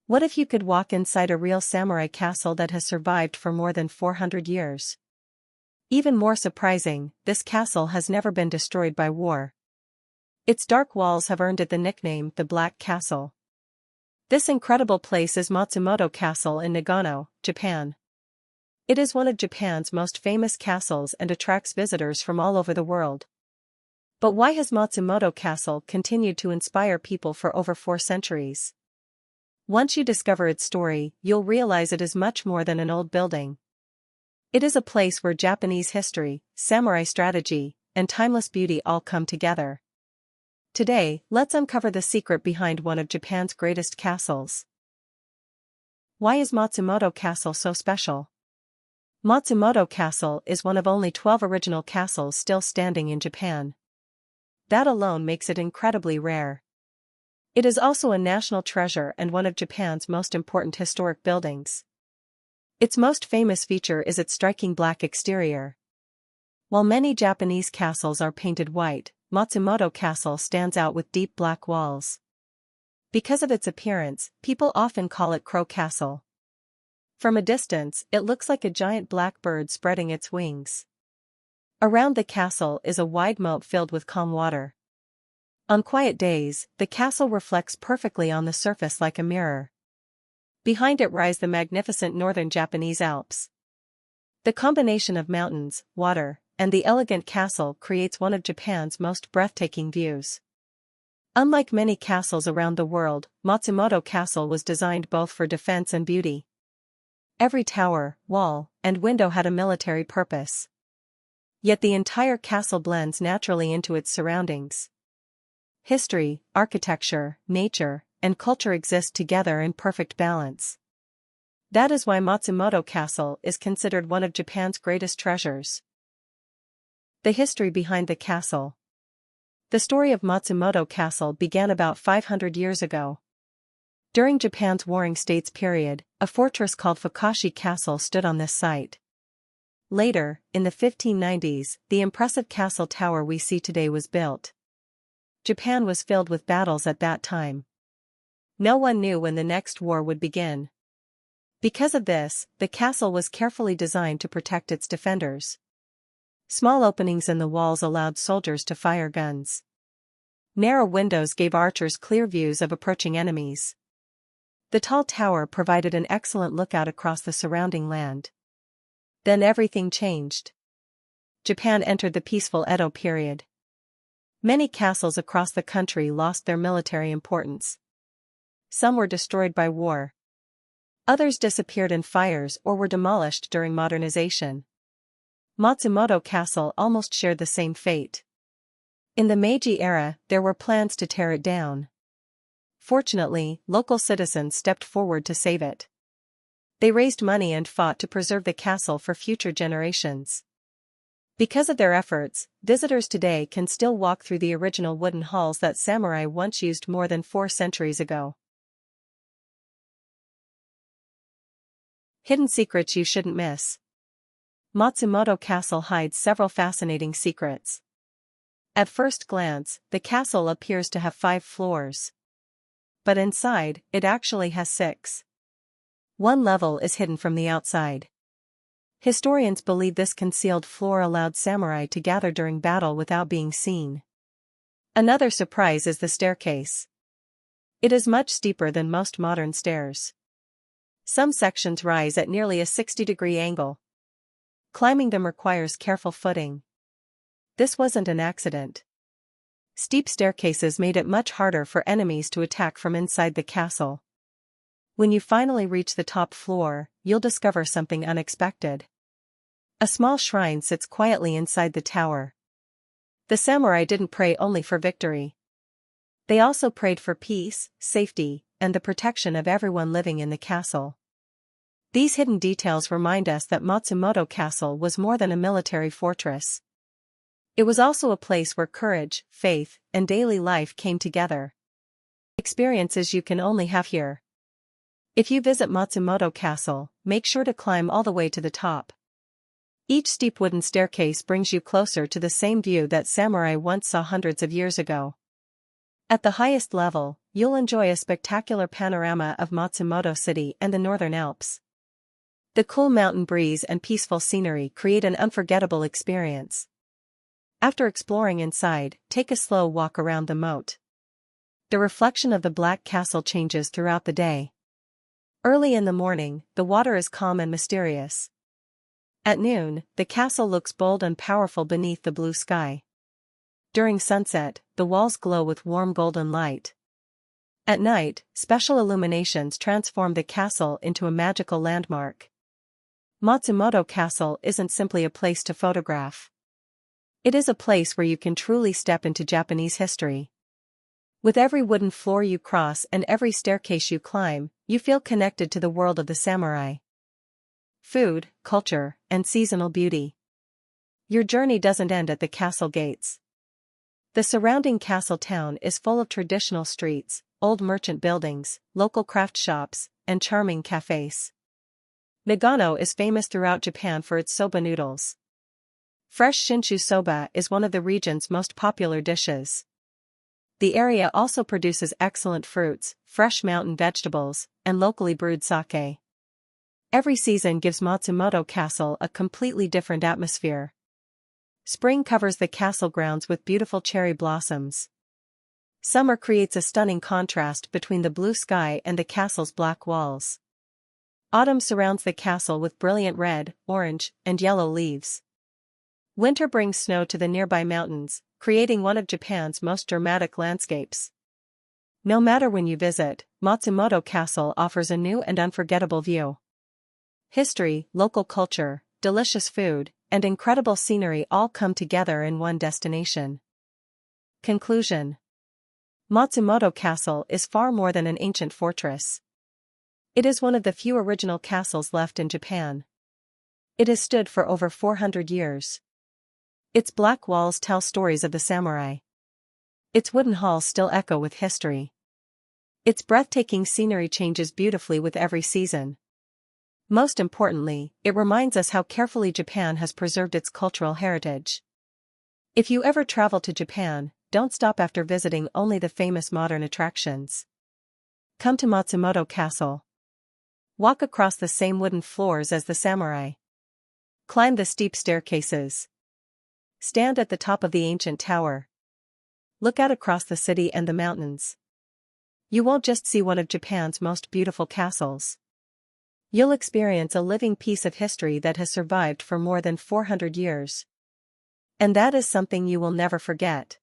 What if you could walk inside a real samurai castle that has survived for more than 400 years? Even more surprising, this castle has never been destroyed by war. Its dark walls have earned it the nickname the Black Castle. This incredible place is Matsumoto Castle in Nagano, Japan. It is one of Japan's most famous castles and attracts visitors from all over the world. But why has Matsumoto Castle continued to inspire people for over 4 centuries? Once you discover its story, you'll realize it is much more than an old building. It is a place where Japanese history, samurai strategy, and timeless beauty all come together. Today, let's uncover the secret behind one of Japan's greatest castles. Why is Matsumoto Castle so special? Matsumoto Castle is one of only 12 original castles still standing in Japan. That alone makes it incredibly rare. It is also a national treasure and one of Japan's most important historic buildings. Its most famous feature is its striking black exterior. While many Japanese castles are painted white, Matsumoto Castle stands out with deep black walls. Because of its appearance, people often call it Crow Castle. From a distance, it looks like a giant black bird spreading its wings. Around the castle is a wide moat filled with calm water. On quiet days, the castle reflects perfectly on the surface like a mirror. Behind it rise the magnificent northern Japanese Alps. The combination of mountains, water, and the elegant castle creates one of Japan's most breathtaking views. Unlike many castles around the world, Matsumoto Castle was designed both for defense and beauty. Every tower, wall, and window had a military purpose. Yet the entire castle blends naturally into its surroundings. History, architecture, nature, and culture exist together in perfect balance. That is why Matsumoto Castle is considered one of Japan's greatest treasures. The history behind the castle. The story of Matsumoto Castle began about 500 years ago. During Japan's Warring States period, a fortress called Fukashi Castle stood on this site. Later, in the 1590s, the impressive castle tower we see today was built. Japan was filled with battles at that time. No one knew when the next war would begin. Because of this, the castle was carefully designed to protect its defenders. Small openings in the walls allowed soldiers to fire guns. Narrow windows gave archers clear views of approaching enemies. The tall tower provided an excellent lookout across the surrounding land. Then everything changed. Japan entered the peaceful Edo period. Many castles across the country lost their military importance. Some were destroyed by war. Others disappeared in fires or were demolished during modernization. Matsumoto Castle almost shared the same fate. In the Meiji era, there were plans to tear it down. Fortunately, local citizens stepped forward to save it. They raised money and fought to preserve the castle for future generations. Because of their efforts, visitors today can still walk through the original wooden halls that samurai once used more than 4 centuries ago. Hidden secrets you shouldn't miss. Matsumoto Castle hides several fascinating secrets. At first glance, the castle appears to have 5 floors. But inside, it actually has 6. One level is hidden from the outside. Historians believe this concealed floor allowed samurai to gather during battle without being seen. Another surprise is the staircase. It is much steeper than most modern stairs. Some sections rise at nearly a 60-degree angle. Climbing them requires careful footing. This wasn't an accident. Steep staircases made it much harder for enemies to attack from inside the castle. When you finally reach the top floor, you'll discover something unexpected. A small shrine sits quietly inside the tower. The samurai didn't pray only for victory. They also prayed for peace, safety, and the protection of everyone living in the castle. These hidden details remind us that Matsumoto Castle was more than a military fortress. It was also a place where courage, faith, and daily life came together. Experiences you can only have here. If you visit Matsumoto Castle, make sure to climb all the way to the top. Each steep wooden staircase brings you closer to the same view that samurai once saw hundreds of years ago. At the highest level, you'll enjoy a spectacular panorama of Matsumoto City and the Northern Alps. The cool mountain breeze and peaceful scenery create an unforgettable experience. After exploring inside, take a slow walk around the moat. The reflection of the Black Castle changes throughout the day. Early in the morning, the water is calm and mysterious. At noon, the castle looks bold and powerful beneath the blue sky. During sunset, the walls glow with warm golden light. At night, special illuminations transform the castle into a magical landmark. Matsumoto Castle isn't simply a place to photograph. It is a place where you can truly step into Japanese history. With every wooden floor you cross and every staircase you climb, you feel connected to the world of the samurai. Food, culture, and seasonal beauty. Your journey doesn't end at the castle gates. The surrounding castle town is full of traditional streets, old merchant buildings, local craft shops, and charming cafes. Nagano is famous throughout Japan for its soba noodles. Fresh Shinshu soba is one of the region's most popular dishes. The area also produces excellent fruits, fresh mountain vegetables, and locally brewed sake. Every season gives Matsumoto Castle a completely different atmosphere. Spring covers the castle grounds with beautiful cherry blossoms. Summer creates a stunning contrast between the blue sky and the castle's black walls. Autumn surrounds the castle with brilliant red, orange, and yellow leaves. Winter brings snow to the nearby mountains, creating one of Japan's most dramatic landscapes. No matter when you visit, Matsumoto Castle offers a new and unforgettable view. History, local culture, delicious food, and incredible scenery all come together in one destination. Conclusion. Matsumoto Castle is far more than an ancient fortress. It is one of the few original castles left in Japan. It has stood for over 400 years. Its black walls tell stories of the samurai. Its wooden halls still echo with history. Its breathtaking scenery changes beautifully with every season. Most importantly, it reminds us how carefully Japan has preserved its cultural heritage. If you ever travel to Japan, don't stop after visiting only the famous modern attractions. Come to Matsumoto Castle. Walk across the same wooden floors as the samurai. Climb the steep staircases. Stand at the top of the ancient tower. Look out across the city and the mountains. You won't just see one of Japan's most beautiful castles. You'll experience a living piece of history that has survived for more than 400 years. And that is something you will never forget.